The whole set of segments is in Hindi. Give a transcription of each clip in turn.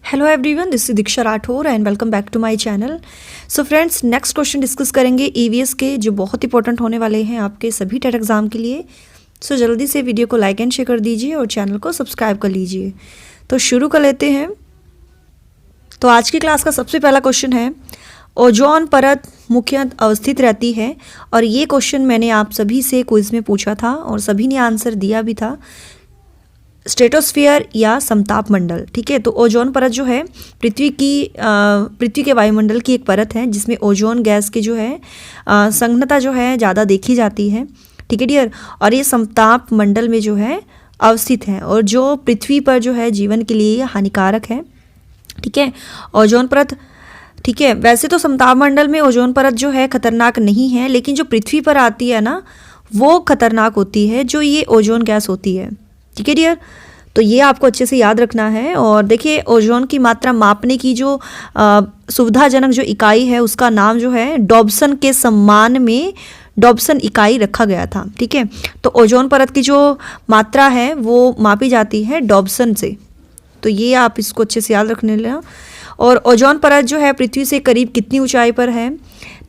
Hello everyone, this is Diksha Rathore and welcome back to my channel. So friends, next question discuss करेंगे ईवीएस के, जो बहुत इंपॉर्टेंट होने वाले हैं आपके सभी टेट एग्जाम के लिए। सो जल्दी से वीडियो को लाइक एंड शेयर कर दीजिए और चैनल को सब्सक्राइब कर लीजिए। तो शुरू कर लेते हैं। तो आज की क्लास का सबसे पहला क्वेश्चन है, ओजोन परत मुख्यतः अवस्थित रहती है। और ये क्वेश्चन मैंने आप सभी से क्विज में पूछा था और सभी ने आंसर दिया भी था, स्ट्रेटोस्फीयर या समताप मंडल। ठीक है, तो ओजोन परत जो है पृथ्वी के वायुमंडल की एक परत है जिसमें ओजोन गैस की जो है संघनता जो है ज़्यादा देखी जाती है। ठीक है डियर, और ये समताप मंडल में जो है अवस्थित है और जो पृथ्वी पर जो है जीवन के लिए हानिकारक है। ठीक है, ओजोन परत, ठीक है, वैसे तो समताप मंडल में ओजोन परत जो है खतरनाक नहीं है, लेकिन जो पृथ्वी पर आती है ना वो खतरनाक होती है, जो ये ओजोन गैस होती है। ठीक है डियर, तो ये आपको अच्छे से याद रखना है। और देखिए, ओजोन की मात्रा मापने की जो सुविधाजनक जो इकाई है उसका नाम जो है डॉब्सन के सम्मान में डॉब्सन इकाई रखा गया था। ठीक है, तो ओजोन परत की जो मात्रा है वो मापी जाती है डॉब्सन से। तो ये आप इसको अच्छे से याद रखने लेना। और ओजोन परत जो है पृथ्वी से करीब कितनी ऊंचाई पर है,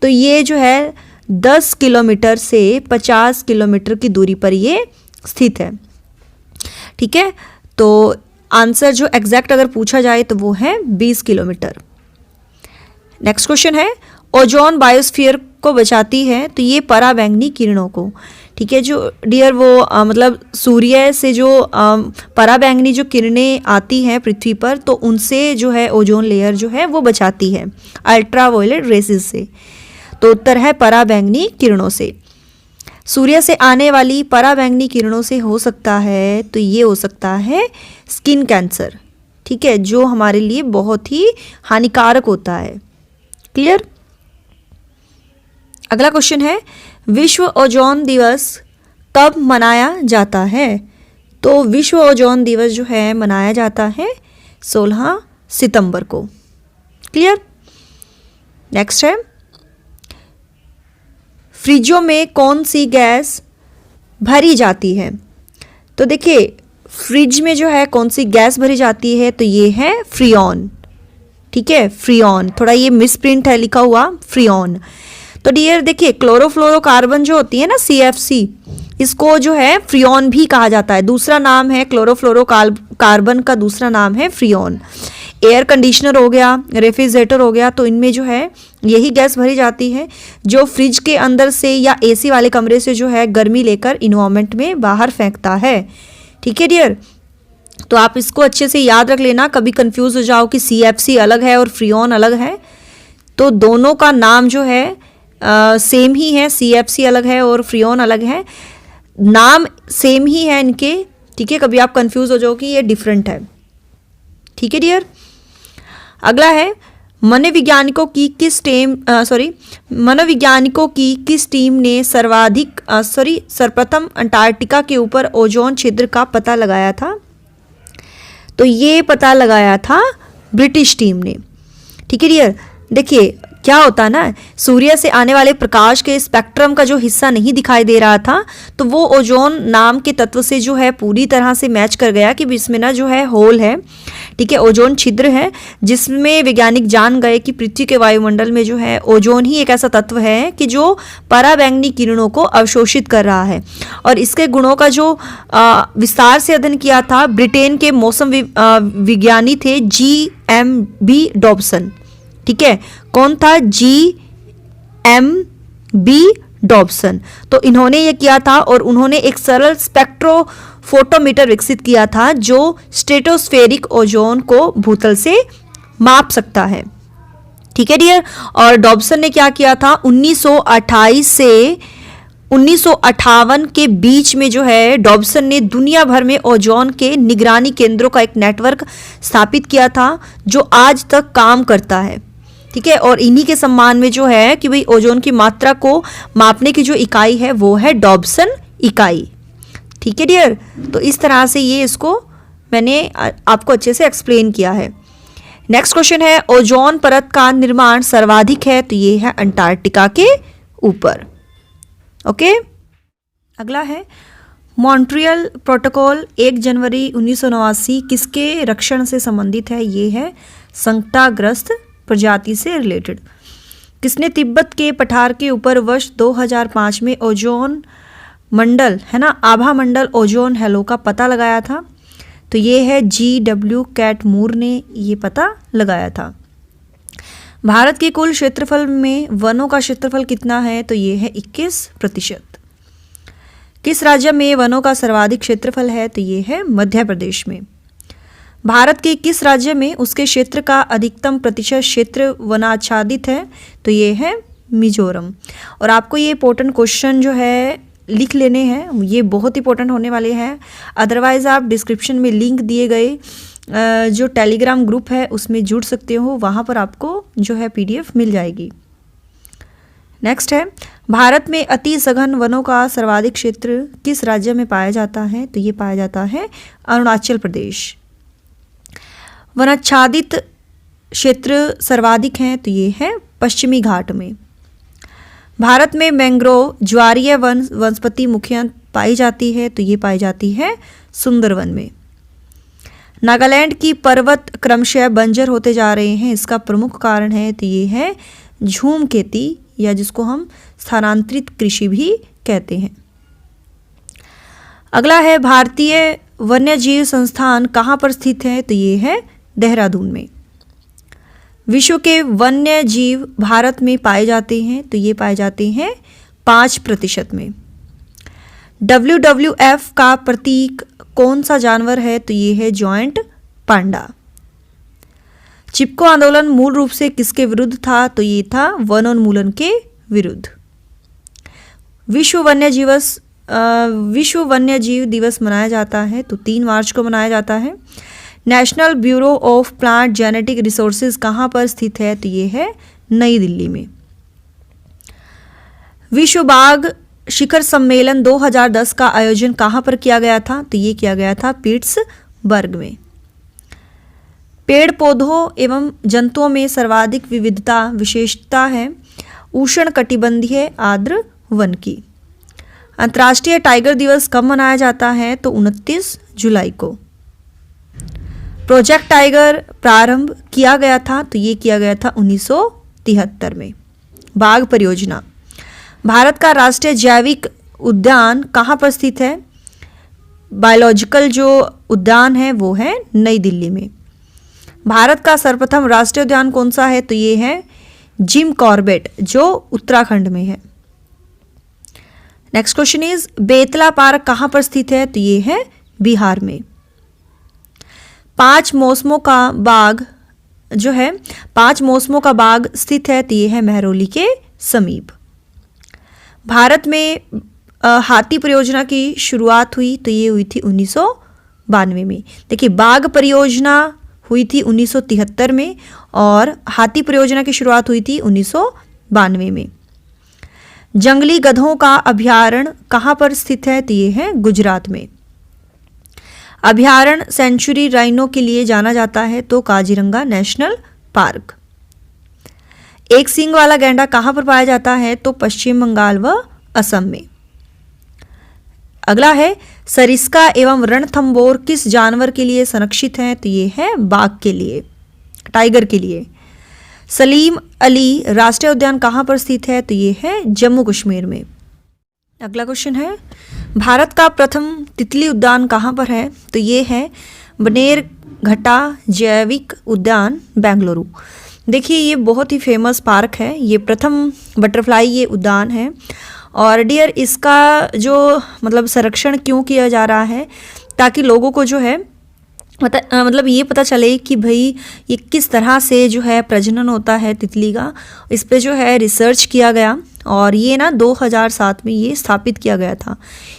तो ये जो है 10 किलोमीटर से 50 किलोमीटर की दूरी पर ये स्थित है। ठीक है, तो आंसर जो एग्जैक्ट अगर पूछा जाए तो वो है 20 किलोमीटर। नेक्स्ट क्वेश्चन है, ओजोन बायोस्फीयर को बचाती है, तो ये पराबैंगनी किरणों को। ठीक है, जो डियर वो मतलब सूर्य से जो पराबैंगनी जो किरणें आती हैं पृथ्वी पर, तो उनसे जो है ओजोन लेयर जो है वो बचाती है अल्ट्रावायलेट रेसेस से। तो उत्तर है पराबैंगनी किरणों से। सूर्य से आने वाली पराबैंगनी किरणों से हो सकता है, तो ये हो सकता है स्किन कैंसर। ठीक है, जो हमारे लिए बहुत ही हानिकारक होता है। क्लियर। अगला क्वेश्चन है, विश्व ओजोन दिवस कब मनाया जाता है, तो विश्व ओजोन दिवस जो है मनाया जाता है 16 सितंबर को। क्लियर। नेक्स्ट है, फ्रिजों में कौन सी गैस भरी जाती है, तो देखिए फ्रिज में जो है कौन सी गैस भरी जाती है, तो ये है फ्रियोन। ठीक है, फ्रियोन, थोड़ा ये मिसप्रिंट है लिखा हुआ फ्रियोन। तो डियर देखिए, क्लोरोफ्लोरोकार्बन जो होती है ना CFC, इसको जो है फ्रियोन भी कहा जाता है। दूसरा नाम है क्लोरोफ्लोरोकार्बन का दूसरा नाम है फ्रियोन। एयर कंडीशनर हो गया, रेफ्रिजरेटर हो गया, तो इनमें जो है यही गैस भरी जाती है जो फ्रिज के अंदर से या AC वाले कमरे से जो है गर्मी लेकर इन्वायरमेंट में बाहर फेंकता है। ठीक है डियर, तो आप इसको अच्छे से याद रख लेना, कभी कंफ्यूज हो जाओ कि CFC अलग है और फ्रियोन अलग है, तो दोनों का नाम जो है सेम ही है। CFC अलग है और फ्रियोन अलग है, नाम सेम ही है इनके। ठीक है, कभी आप कंफ्यूज हो जाओ कि ये डिफरेंट है। ठीक है डियर। अगला है, मनोवैज्ञानिकों की किस टीम ने सर्वप्रथम अंटार्कटिका के ऊपर ओजोन छिद्र का पता लगाया था, तो ये पता लगाया था ब्रिटिश टीम ने। ठीक है डियर, देखिए क्या होता है ना, सूर्य से आने वाले प्रकाश के स्पेक्ट्रम का जो हिस्सा नहीं दिखाई दे रहा था, तो वो ओजोन नाम के तत्व से जो है पूरी तरह से मैच कर गया कि इसमें ना जो है होल है। ठीक है, ओजोन छिद्र है, जिसमें वैज्ञानिक जान गए कि पृथ्वी के वायुमंडल में जो है ओजोन ही एक ऐसा तत्व है कि जो पराबैंगनी किरणों को अवशोषित कर रहा है। और इसके गुणों का जो विस्तार से अध्ययन किया था ब्रिटेन के मौसम विज्ञानी थे GMB डॉब्सन। ठीक है, कौन था? GMB Dobson. तो इन्होंने ये किया था और उन्होंने एक सरल स्पेक्ट्रोफोटोमीटर विकसित किया था जो स्ट्रेटोस्फेरिक ओजोन को भूतल से माप सकता है। ठीक है डियर, और डॉब्सन ने क्या किया था, 1928 से 1958 के बीच में जो है डॉब्सन ने दुनिया भर में ओजोन के निगरानी केंद्रों का एक नेटवर्क स्थापित किया था जो आज तक काम करता है। ठीक है, और इन्हीं के सम्मान में जो है कि भाई ओजोन की मात्रा को मापने की जो इकाई है वो है डॉब्सन इकाई। ठीक है डियर, तो इस तरह से ये इसको मैंने आपको अच्छे से एक्सप्लेन किया है। नेक्स्ट क्वेश्चन है, ओजोन परत का निर्माण सर्वाधिक है, तो ये है अंटार्कटिका के ऊपर। ओके। अगला है, मॉन्ट्रियल प्रोटोकॉल 1 जनवरी 1989 किसके रक्षण से संबंधित है? ये है संकटाग्रस्त प्रजाति से रिलेटेड। किसने तिब्बत के पठार के ऊपर वर्ष 2005 में ओजोन मंडल है ना, आभा मंडल ओजोन हेलो का पता लगाया था? तो ये है GW कैटमूर ने ये पता लगाया था। भारत के कुल क्षेत्रफल में वनों का क्षेत्रफल कितना है? तो ये है 21%। किस राज्य में वनों का सर्वाधिक क्षेत्रफल है? तो ये है मध्य प्रदेश में। भारत के किस राज्य में उसके क्षेत्र का अधिकतम प्रतिशत क्षेत्र वनाच्छादित है? तो ये है मिजोरम। और आपको ये इंपॉर्टेंट क्वेश्चन जो है लिख लेने हैं, ये बहुत इंपॉर्टेंट होने वाले हैं। अदरवाइज़ आप डिस्क्रिप्शन में लिंक दिए गए जो टेलीग्राम ग्रुप है उसमें जुड़ सकते हो, वहाँ पर आपको जो है PDF मिल जाएगी। नेक्स्ट है, भारत में अति सघन वनों का सर्वाधिक क्षेत्र किस राज्य में पाया जाता है? तो ये पाया जाता है अरुणाचल प्रदेश। वनाच्छादित क्षेत्र सर्वाधिक हैं, तो ये है पश्चिमी घाट में। भारत में मैंग्रोव ज्वारीय वनस्पति मुख्यतः पाई जाती है? तो ये पाई जाती है सुंदरवन में। नागालैंड की पर्वत क्रमशः बंजर होते जा रहे हैं, इसका प्रमुख कारण है? तो ये है झूम खेती, या जिसको हम स्थानांतरित कृषि भी कहते हैं। अगला है, भारतीय वन्यजीव संस्थान कहाँ पर स्थित है? तो ये है देहरादून में। विश्व के वन्य जीव भारत में पाए जाते हैं? तो ये पाए जाते हैं 5% में। WWF का प्रतीक कौन सा जानवर है? तो ये है जॉइंट पांडा। चिपको आंदोलन मूल रूप से किसके विरुद्ध था? तो ये था वनोन्मूलन के विरुद्ध। विश्व वन्यजीव दिवस मनाया जाता है? तो 3 मार्च को मनाया जाता है। National bureau of plant genetic resources कहाँ पर स्थित है? तो ये है नई दिल्ली में। विश्व बाघ शिखर सम्मेलन 2010 का आयोजन कहाँ पर किया गया था? तो ये किया गया था पिट्सबर्ग में। पेड़ पौधों एवं जंतुओं में सर्वाधिक विविधता विशेषता है उष्ण कटिबंधीय आर्द्र वन की। अंतर्राष्ट्रीय टाइगर दिवस कब मनाया जाता है? तो 29 जुलाई को। प्रोजेक्ट टाइगर प्रारंभ किया गया था? तो ये किया गया था 1973 में। बाघ परियोजना। भारत का राष्ट्रीय जैविक उद्यान कहाँ पर स्थित है? बायोलॉजिकल जो उद्यान है वो है नई दिल्ली में। भारत का सर्वप्रथम राष्ट्रीय उद्यान कौन सा है? तो ये है जिम कॉर्बेट जो उत्तराखंड में है। Next question is, Betla park कहाँ पर स्थित है? तो ये है बिहार में। 5 मौसमों का बाग जो है 5 मौसमों का बाग स्थित है? तो ये है महरौली के समीप। भारत में हाथी परियोजना की शुरुआत हुई? तो ये हुई थी 1992 में। देखिए, बाघ परियोजना हुई थी 1973 में और हाथी परियोजना की शुरुआत हुई थी 1992 में। जंगली गधों का अभयारण्य कहाँ पर स्थित है? तो ये है गुजरात में। अभयारण्य सेंचुरी राइनो के लिए जाना जाता है? तो काजीरंगा नेशनल पार्क। एक सींग वाला गैंडा कहाँ पर पाया जाता है? तो पश्चिम बंगाल व असम में। अगला है, सरिस्का एवं रणथंबोर किस जानवर के लिए संरक्षित है? तो ये है बाघ के लिए, टाइगर के लिए। सलीम अली राष्ट्रीय उद्यान कहाँ पर स्थित है? तो ये है जम्मू कश्मीर में। अगला क्वेश्चन है, भारत का प्रथम तितली उद्यान कहाँ पर है? तो ये है बनेरघट्टा जैविक उद्यान बेंगलुरु। देखिए, ये बहुत ही फेमस पार्क है, ये प्रथम बटरफ्लाई ये उद्यान है। और डियर, इसका जो मतलब संरक्षण क्यों किया जा रहा है? ताकि लोगों को जो है मतलब ये पता चले कि भाई ये किस तरह से जो है प्रजनन होता है तितली का। इस पे जो है रिसर्च किया गया और ये ना 2007 में ये स्थापित किया गया था।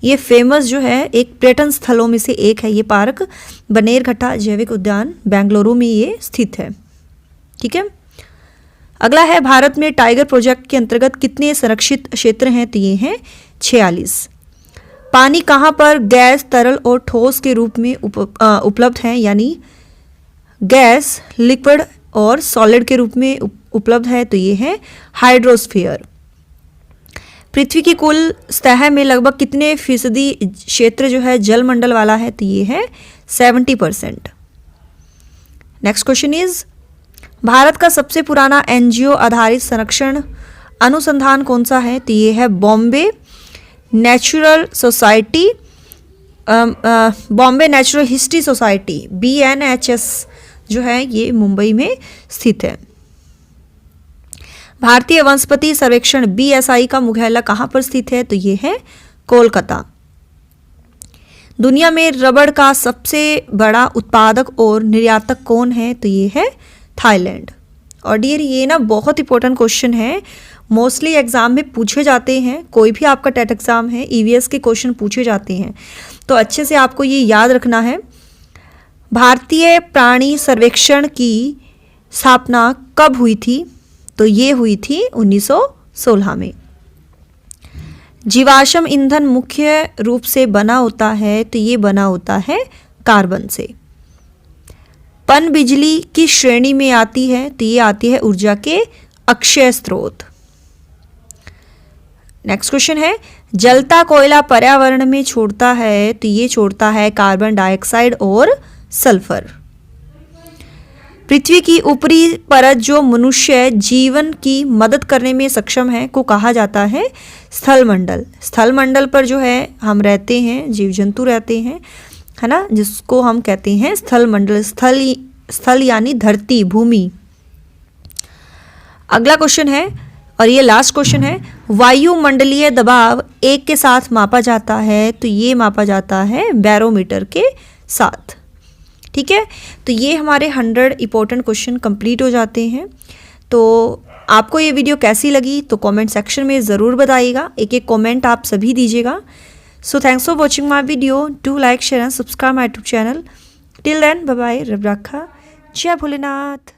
ये फेमस जो है एक पर्यटन स्थलों में से एक है ये पार्क, बनेरघट्टा जैविक उद्यान बेंगलुरु में ये स्थित है। ठीक है। अगला है, भारत में टाइगर प्रोजेक्ट के अंतर्गत कितने संरक्षित क्षेत्र हैं? तो ये हैं 46। पानी कहाँ पर गैस, तरल और ठोस के रूप में उपलब्ध है? यानी गैस, लिक्विड और सॉलिड के रूप में उपलब्ध है? तो ये है हाइड्रोस्फीयर। पृथ्वी की कुल सतह में लगभग कितने फीसदी क्षेत्र जो है जलमंडल वाला है, तो ये है 70%। नेक्स्ट क्वेश्चन इज, भारत का सबसे पुराना एनजीओ आधारित संरक्षण अनुसंधान कौन सा है, तो ये है Bombay natural society, Bombay natural history society, BNHS जो है ये मुंबई में स्थित है। भारतीय वनस्पति सर्वेक्षण BSI का मुख्यालय कहाँ पर स्थित है, तो ये है कोलकाता। दुनिया में रबड़ का सबसे बड़ा उत्पादक और निर्यातक कौन है, तो ये है थाईलैंड। और डियर ये ना बहुत इंपॉर्टेंट क्वेश्चन है, मोस्टली एग्जाम में पूछे जाते हैं, कोई भी आपका टेट एग्जाम है EVS के क्वेश्चन पूछे जाते हैं, तो अच्छे से आपको ये याद रखना है। भारतीय प्राणी सर्वेक्षण की स्थापना कब हुई थी, तो ये हुई थी 1916 में। जीवाश्म ईंधन मुख्य रूप से बना होता है, तो ये बना होता है कार्बन से। पन बिजली की श्रेणी में आती है, तो ये आती है ऊर्जा के अक्षय स्रोत। नेक्स्ट क्वेश्चन है, जलता कोयला पर्यावरण में छोड़ता है, तो ये छोड़ता है कार्बन डाइऑक्साइड और सल्फर। पृथ्वी की ऊपरी परत जो मनुष्य जीवन की मदद करने में सक्षम है को कहा जाता है स्थल मंडल। स्थल मंडल पर जो है हम रहते हैं, जीव जंतु रहते हैं, है ना, जिसको हम कहते हैं स्थल मंडल। स्थल यानी धरती, भूमि। अगला क्वेश्चन है और ये लास्ट क्वेश्चन है, वायुमंडलीय दबाव 1 के साथ मापा जाता है, तो ये मापा जाता है बैरोमीटर के साथ। ठीक है, तो ये हमारे 100 इंपॉर्टेंट क्वेश्चन कंप्लीट हो जाते हैं। तो आपको ये वीडियो कैसी लगी तो कमेंट सेक्शन में ज़रूर बताइएगा, एक एक कमेंट आप सभी दीजिएगा। So thanks for watching my video, do like share and subscribe my YouTube channel. Till then bye bye, रब रखा, जय भोलेनाथ।